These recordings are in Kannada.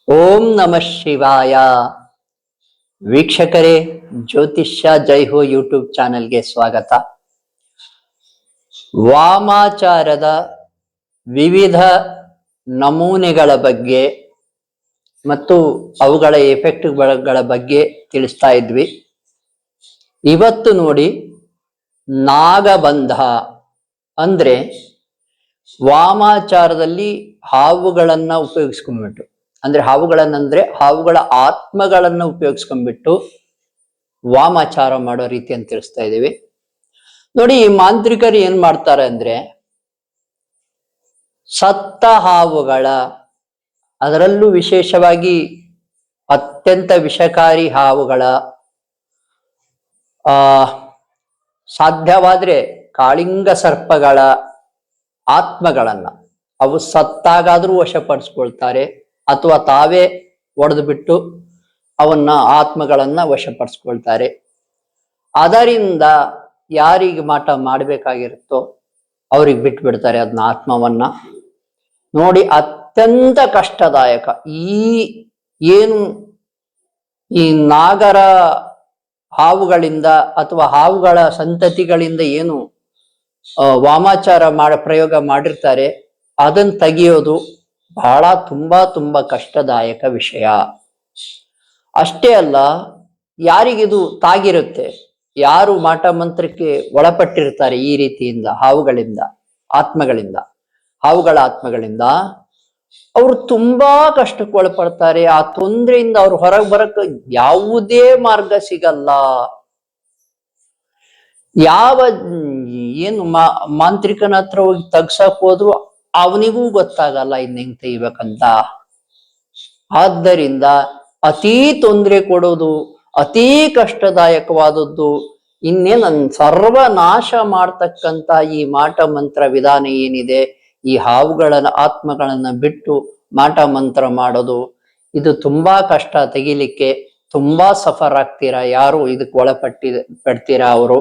ಓಂ ನಮಃ ಶಿವಾಯ. ವೀಕ್ಷಕರೇ, ಜ್ಯೋತಿಷ್ಯ ಜೈ ಹೋ ಯೂಟ್ಯೂಬ್ ಚಾನೆಲ್ಗೆ ಸ್ವಾಗತ. ವಾಮಾಚಾರದ ವಿವಿಧ ನಮೂನೆಗಳ ಬಗ್ಗೆ ಮತ್ತು ಅವುಗಳ ಎಫೆಕ್ಟ್ಗಳ ಬಗ್ಗೆ ತಿಳಿಸ್ತಾ ಇದ್ವಿ. ಇವತ್ತು ನೋಡಿ, ನಾಗಬಂಧ ಅಂದ್ರೆ ವಾಮಾಚಾರದಲ್ಲಿ ಹಾವುಗಳನ್ನ ಉಪಯೋಗಿಸ್ಕೊಂಡ್ಬಿಟ್ಟು, ಅಂದ್ರೆ ಹಾವುಗಳ ಆತ್ಮಗಳನ್ನ ಉಪಯೋಗಿಸ್ಕೊಂಡ್ಬಿಟ್ಟು ವಾಮಾಚಾರ ಮಾಡೋ ರೀತಿ ಅಂತ ತಿಳಿಸ್ತಾ ಇದ್ದೀವಿ. ನೋಡಿ, ಈ ಮಾಂತ್ರಿಕರು ಏನ್ ಮಾಡ್ತಾರೆ ಅಂದ್ರೆ, ಸತ್ತ ಹಾವುಗಳ, ಅದರಲ್ಲೂ ವಿಶೇಷವಾಗಿ ಅತ್ಯಂತ ವಿಷಕಾರಿ ಹಾವುಗಳ, ಸಾಧ್ಯವಾದ್ರೆ ಕಾಳಿಂಗ ಸರ್ಪಗಳ ಆತ್ಮಗಳನ್ನ ಅವು ಸತ್ತಾಗಾದ್ರೂ ವಶಪಡಿಸ್ಕೊಳ್ತಾರೆ, ಅಥವಾ ತಾವೇ ಒಡೆದು ಬಿಟ್ಟು ಅವನ್ನ ಆತ್ಮಗಳನ್ನ ವಶಪಡಿಸ್ಕೊಳ್ತಾರೆ. ಅದರಿಂದ ಯಾರಿಗೆ ಮಾಟ ಮಾಡ್ಬೇಕಾಗಿರುತ್ತೋ ಅವ್ರಿಗೆ ಬಿಟ್ಬಿಡ್ತಾರೆ ಅದನ್ನ, ಆತ್ಮವನ್ನ. ನೋಡಿ, ಅತ್ಯಂತ ಕಷ್ಟದಾಯಕ ಈ ನಾಗರ ಹಾವುಗಳಿಂದ ಅಥವಾ ಹಾವುಗಳ ಸಂತತಿಗಳಿಂದ ಏನು ವಾಮಾಚಾರ ಪ್ರಯೋಗ ಮಾಡಿರ್ತಾರೆ, ಅದನ್ನ ತೆಗೆಯೋದು ಬಹಳ ತುಂಬಾ ಕಷ್ಟದಾಯಕ ವಿಷಯ. ಅಷ್ಟೇ ಅಲ್ಲ, ಯಾರಿಗಿದು ತಾಗಿರುತ್ತೆ, ಯಾರು ಮಾಟ ಮಂತ್ರಕ್ಕೆ ಒಳಪಟ್ಟಿರ್ತಾರೆ ಈ ರೀತಿಯಿಂದ ಹಾವುಗಳ ಆತ್ಮಗಳಿಂದ ಅವರು ತುಂಬಾ ಕಷ್ಟಕ್ಕೆ ಒಳಪಡ್ತಾರೆ. ಆ ತೊಂದರೆಯಿಂದ ಅವ್ರು ಹೊರಗೆ ಬರಕ್ಕೆ ಯಾವುದೇ ಮಾರ್ಗ ಸಿಗಲ್ಲ. ಏನು ಮಾಂತ್ರಿಕನ ಹತ್ರ ಹೋಗಿ ತಗ್ಸಕ್ ಹೋದ್ರು ಅವನಿಗೂ ಗೊತ್ತಾಗಲ್ಲ ಇನ್ ಹೆಂಗ್ ತೆಗಿಬೇಕಂತ. ಆದ್ದರಿಂದ ಅತೀ ತೊಂದರೆ ಕೊಡೋದು, ಅತೀ ಕಷ್ಟದಾಯಕವಾದದ್ದು, ಸರ್ವನಾಶ ಮಾಡ್ತಕ್ಕಂತ ಈ ಮಾಟ ಮಂತ್ರ ವಿಧಾನ ಏನಿದೆ, ಈ ಹಾವುಗಳ ಆತ್ಮಗಳನ್ನ ಬಿಟ್ಟು ಮಾಟ ಮಂತ್ರ ಮಾಡೋದು, ಇದು ತುಂಬಾ ಕಷ್ಟ. ತೆಗಿಲಿಕ್ಕೆ ತುಂಬಾ ಸಫರ್ ಆಗ್ತೀರಾ ಯಾರು ಇದಕ್ಕೆ ಪಡ್ತೀರಾ ಅವರು.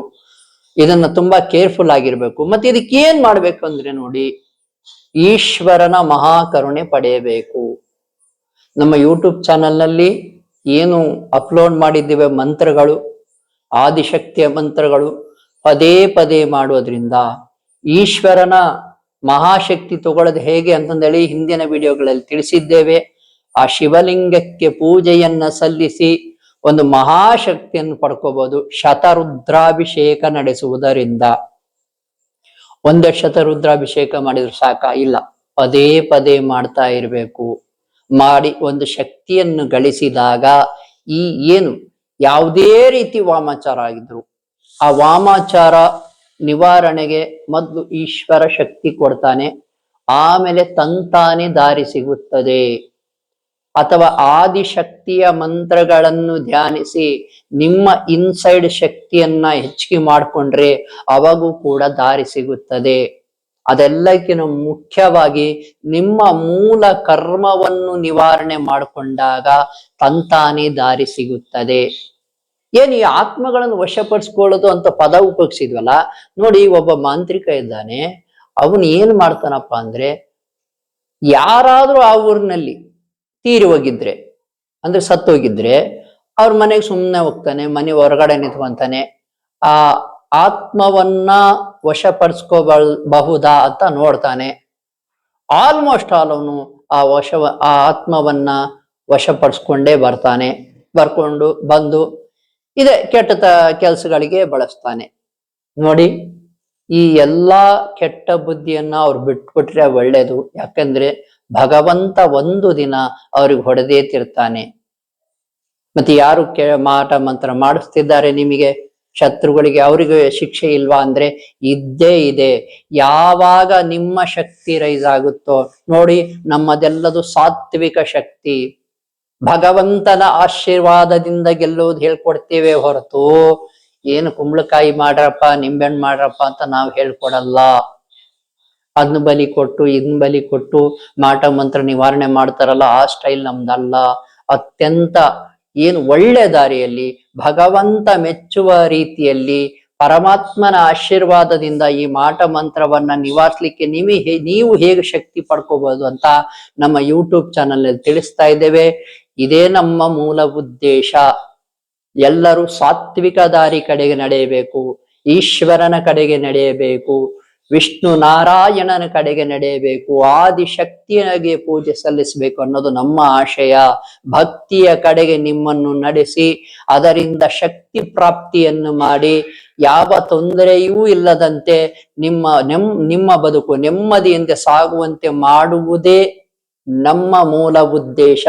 ಇದನ್ನ ತುಂಬಾ ಕೇರ್ಫುಲ್ ಆಗಿರ್ಬೇಕು. ಮತ್ತೆ ಇದಕ್ಕೆ ಏನ್ ಮಾಡ್ಬೇಕು ಅಂದ್ರೆ ನೋಡಿ, ಈಶ್ವರನ ಮಹಾಕರುಣೆ ಪಡೆಯಬೇಕು. ನಮ್ಮ ಯೂಟ್ಯೂಬ್ ಚಾನೆಲ್ನಲ್ಲಿ ಏನು ಅಪ್ಲೋಡ್ ಮಾಡಿದ್ದೇವೆ ಮಂತ್ರಗಳು, ಆದಿಶಕ್ತಿಯ ಮಂತ್ರಗಳು, ಪದೇ ಮಾಡೋದ್ರಿಂದ ಈಶ್ವರನ ಮಹಾಶಕ್ತಿ ತಗೊಳ್ಳೋದು ಹೇಗೆ ಅಂತಂದೇಳಿ ಹಿಂದಿನ ವಿಡಿಯೋಗಳಲ್ಲಿ ತಿಳಿಸಿದ್ದೇವೆ. ಆ ಶಿವಲಿಂಗಕ್ಕೆ ಪೂಜೆಯನ್ನ ಸಲ್ಲಿಸಿ ಒಂದು ಮಹಾಶಕ್ತಿಯನ್ನು ಪಡ್ಕೋಬಹುದು. ಶತರುದ್ರಾಭಿಷೇಕ ನಡೆಸುವುದರಿಂದ, ಒಂದೇ ಶತರುದ್ರಾಭಿಷೇಕ ಮಾಡಿದ್ರು ಸಾಕ, ಇಲ್ಲ, ಪದೇ ಮಾಡ್ತಾ ಇರಬೇಕು. ಮಾಡಿ ಒಂದು ಶಕ್ತಿಯನ್ನು ಗಳಿಸಿದಾಗ ಈ ಯಾವುದೇ ರೀತಿ ವಾಮಾಚಾರ ಆಗಿದ್ರು ಆ ವಾಮಾಚಾರ ನಿವಾರಣೆಗೆ ಮೊದಲು ಈಶ್ವರ ಶಕ್ತಿ ಕೊಡ್ತಾನೆ, ಆಮೇಲೆ ತಂತಾನೆ ದಾರಿ ಸಿಗುತ್ತದೆ. ಅಥವಾ ಆದಿಶಕ್ತಿಯ ಮಂತ್ರಗಳನ್ನು ಧ್ಯಾನಿಸಿ ನಿಮ್ಮ ಇನ್ಸೈಡ್ ಶಕ್ತಿಯನ್ನ ಹೆಚ್ಚಿಗೆ ಮಾಡಿಕೊಂಡ್ರೆ ಅವಾಗೂ ಕೂಡ ದಾರಿ ಸಿಗುತ್ತದೆ. ಅದೆಲ್ಲಕ್ಕಿಂತ ಮುಖ್ಯವಾಗಿ ನಿಮ್ಮ ಮೂಲ ಕರ್ಮವನ್ನು ನಿವಾರಣೆ ಮಾಡಿಕೊಂಡಾಗ ತಂತಾನೆ ದಾರಿ ಸಿಗುತ್ತದೆ. ಈ ಆತ್ಮಗಳನ್ನು ವಶಪಡಿಸ್ಕೊಳ್ಳೋದು ಅಂತ ಪದ ಉಪಯೋಗಿಸಿದ್ವಲ್ಲ ನೋಡಿ, ಒಬ್ಬ ಮಾಂತ್ರಿಕ ಇದ್ದಾನೆ, ಅವನು ಏನ್ ಮಾಡ್ತಾನಪ್ಪ ಅಂದ್ರೆ, ಯಾರಾದ್ರೂ ಆ ಊರಿನಲ್ಲಿ ತೀರಿ ಹೋಗಿದ್ರೆ, ಅಂದ್ರೆ ಸತ್ತೋಗಿದ್ರೆ ಅವ್ರ ಮನೆಗೆ ಸುಮ್ಮನೆ ಹೋಗ್ತಾನೆ, ಮನೆ ಹೊರಗಡೆ ನಿಂತ್ಕೊಂತಾನೆ. ಆ ಆತ್ಮವನ್ನ ವಶಪಡಿಸ್ಕೋಬಹುದಾ ಅಂತ ನೋಡ್ತಾನೆ. ಆಲ್ಮೋಸ್ಟ್ ಆಲ್ ಅವನು ಆ ಆತ್ಮವನ್ನ ವಶಪಡಿಸ್ಕೊಂಡೇ ಬಂದು ಇದೇ ಕೆಟ್ಟ ಕೆಲಸಗಳಿಗೆ ಬಳಸ್ತಾನೆ. ನೋಡಿ, ಈ ಎಲ್ಲಾ ಕೆಟ್ಟ ಬುದ್ಧಿಯನ್ನ ಅವ್ರು ಬಿಟ್ಬಿಟ್ರೆ ಒಳ್ಳೇದು. ಯಾಕಂದ್ರೆ ಭಗವಂತ ಒಂದು ದಿನ ಅವ್ರಿಗೆ ಹೊಡೆದೇ ತಿರ್ತಾನೆ. ಮತ್ತೆ ಯಾರು ಮಾಟ ಮಂತ್ರ ಮಾಡಿಸ್ತಿದ್ದಾರೆ ನಿಮಗೆ, ಶತ್ರುಗಳಿಗೆ, ಅವರಿಗೆ ಶಿಕ್ಷೆ ಇಲ್ವಾ ಅಂದ್ರೆ ಇದ್ದೇ ಇದೆ. ಯಾವಾಗ ನಿಮ್ಮ ಶಕ್ತಿ ರೈಸ್ ಆಗುತ್ತೋ ನೋಡಿ, ನಮ್ಮದೆಲ್ಲದು ಸಾತ್ವಿಕ ಶಕ್ತಿ, ಭಗವಂತನ ಆಶೀರ್ವಾದದಿಂದ ಗೆಲ್ಲೋದು ಹೇಳ್ಕೊಡ್ತೇವೆ ಹೊರತು ಏನು ಕುಂಬಳಕಾಯಿ ಮಾಡ್ರಪ್ಪ, ನಿಂಬೆಹಣ್ಣು ಮಾಡ್ರಪ್ಪ ಅಂತ ನಾವು ಹೇಳ್ಕೊಡಲ್ಲ. ಅದನ್ನ ಬಲಿ ಕೊಟ್ಟು ಮಾಟ ಮಂತ್ರ ನಿವಾರಣೆ ಮಾಡ್ತಾರಲ್ಲ, ಆ ಸ್ಟೈಲ್ ನಮ್ದಲ್ಲ. ಅತ್ಯಂತ ಒಳ್ಳೆ ದಾರಿಯಲ್ಲಿ ಭಗವಂತ ಮೆಚ್ಚುವ ರೀತಿಯಲ್ಲಿ ಪರಮಾತ್ಮನ ಆಶೀರ್ವಾದದಿಂದ ಈ ಮಾಟ ಮಂತ್ರವನ್ನ ನಿವಾರಿಸಲಿಕ್ಕೆ ನೀವು ಹೇಗೆ ಶಕ್ತಿ ಪಡ್ಕೋಬಹುದು ಅಂತ ನಮ್ಮ ಯೂಟ್ಯೂಬ್ ಚಾನಲ್ ಅಲ್ಲಿ ತಿಳಿಸ್ತಾ ಇದ್ದೇವೆ. ಇದೇ ನಮ್ಮ ಮೂಲ ಉದ್ದೇಶ. ಎಲ್ಲರೂ ಸಾತ್ವಿಕ ದಾರಿ ಕಡೆಗೆ ನಡೆಯಬೇಕು, ಈಶ್ವರನ ಕಡೆಗೆ ನಡೆಯಬೇಕು, ವಿಷ್ಣು ನಾರಾಯಣನ ಕಡೆಗೆ ನಡೆಯಬೇಕು, ಆದಿಶಕ್ತಿಯಾಗಿ ಪೂಜೆ ಸಲ್ಲಿಸಬೇಕು ಅನ್ನೋದು ನಮ್ಮ ಆಶಯ. ಭಕ್ತಿಯ ಕಡೆಗೆ ನಿಮ್ಮನ್ನು ನಡೆಸಿ ಅದರಿಂದ ಶಕ್ತಿ ಪ್ರಾಪ್ತಿಯನ್ನು ಮಾಡಿ ಯಾವ ತೊಂದರೆಯೂ ಇಲ್ಲದಂತೆ ನಿಮ್ಮ ಬದುಕು ನೆಮ್ಮದಿಯಿಂದ ಸಾಗುವಂತೆ ಮಾಡುವುದೇ ನಮ್ಮ ಮೂಲ ಉದ್ದೇಶ,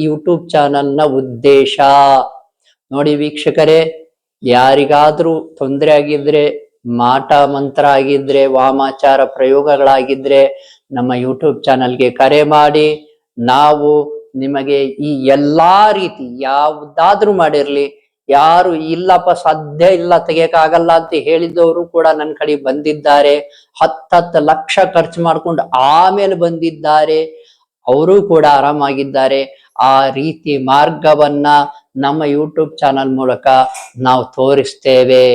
ಯೂಟ್ಯೂಬ್ ಚಾನಲ್ನ ಉದ್ದೇಶ. ನೋಡಿ ವೀಕ್ಷಕರೇ, ಯಾರಿಗಾದ್ರೂ ತೊಂದರೆ ಆಗಿದ್ರೆ, ಮಾಟ ಮಂತ್ರ ಆಗಿದ್ರೆ, ವಾಮಾಚಾರ ಪ್ರಯೋಗಗಳಾಗಿದ್ರೆ ನಮ್ಮ ಯೂಟ್ಯೂಬ್ ಚಾನಲ್ಗೆ ಕರೆ ಮಾಡಿ. ನಾವು ನಿಮಗೆ ಈ ಎಲ್ಲಾ ರೀತಿ ಯಾವುದಾದ್ರೂ ಮಾಡಿರ್ಲಿ, ಯಾರು ಇಲ್ಲಪ್ಪ ಸಾಧ್ಯ ಇಲ್ಲ ತೆಗಿಯಕ್ಕಾಗಲ್ಲ ಅಂತ ಹೇಳಿದವರು ಕೂಡ ನನ್ನ ಕಡೆ ಬಂದಿದ್ದಾರೆ. 10 ಲಕ್ಷ ಖರ್ಚು ಮಾಡ್ಕೊಂಡು ಆಮೇಲೆ ಬಂದಿದ್ದಾರೆ, ಅವರು ಕೂಡ ಆರಾಮಾಗಿದ್ದಾರೆ. ಆ ರೀತಿ ಮಾರ್ಗವನ್ನ ನಮ್ಮ ಯೂಟ್ಯೂಬ್ ಚಾನಲ್ ಮೂಲಕ ನಾವು ತೋರಿಸ್ತೇವೆ.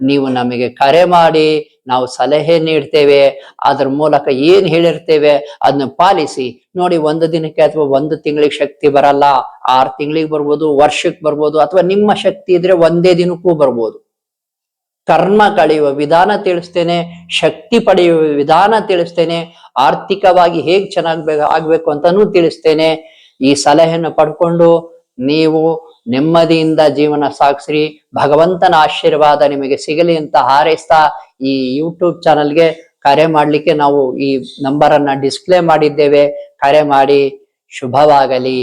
ನೀವು ನಮಗೆ ಕರೆ ಮಾಡಿ, ನಾವು ಸಲಹೆ ನೀಡ್ತೇವೆ. ಅದ್ರ ಮೂಲಕ ಏನ್ ಹೇಳಿರ್ತೇವೆ ಅದನ್ನ ಪಾಲಿಸಿ ನೋಡಿ. 1 ದಿನಕ್ಕೆ ಅಥವಾ 1 ತಿಂಗಳಿಗೆ ಶಕ್ತಿ ಬರಲ್ಲ, 6 ತಿಂಗಳಿಗೆ ಬರ್ಬೋದು, ವರ್ಷಕ್ಕೆ ಬರ್ಬೋದು, ಅಥವಾ ನಿಮ್ಮ ಶಕ್ತಿ ಇದ್ರೆ 1 ದಿನಕ್ಕೂ ಬರ್ಬೋದು. ಕರ್ಮ ಕಳೆಯುವ ವಿಧಾನ ತಿಳಿಸ್ತೇನೆ, ಶಕ್ತಿ ಪಡೆಯುವ ವಿಧಾನ ತಿಳಿಸ್ತೇನೆ, ಆರ್ಥಿಕವಾಗಿ ಹೇಗ್ ಆಗ್ಬೇಕು ಅಂತಾನೂ ತಿಳಿಸ್ತೇನೆ. ಈ ಸಲಹೆಯನ್ನು ಪಡ್ಕೊಂಡು ನೀವು ನೆಮ್ಮದಿಯಿಂದ ಜೀವನ ಸಾಗಿಸ್ರಿ. ಭಗವಂತನ ಆಶೀರ್ವಾದ ನಿಮಗೆ ಸಿಗಲಿ ಅಂತ ಹಾರೈಸ್ತಾ ಈ ಯೂಟ್ಯೂಬ್ ಚಾನಲ್ಗೆ ಕರೆ ಮಾಡ್ಲಿಕ್ಕೆ ನಾವು ಈ ನಂಬರ್ ಅನ್ನ ಡಿಸ್ಪ್ಲೇ ಮಾಡಿದ್ದೇವೆ. ಕರೆ ಮಾಡಿ. ಶುಭವಾಗಲಿ.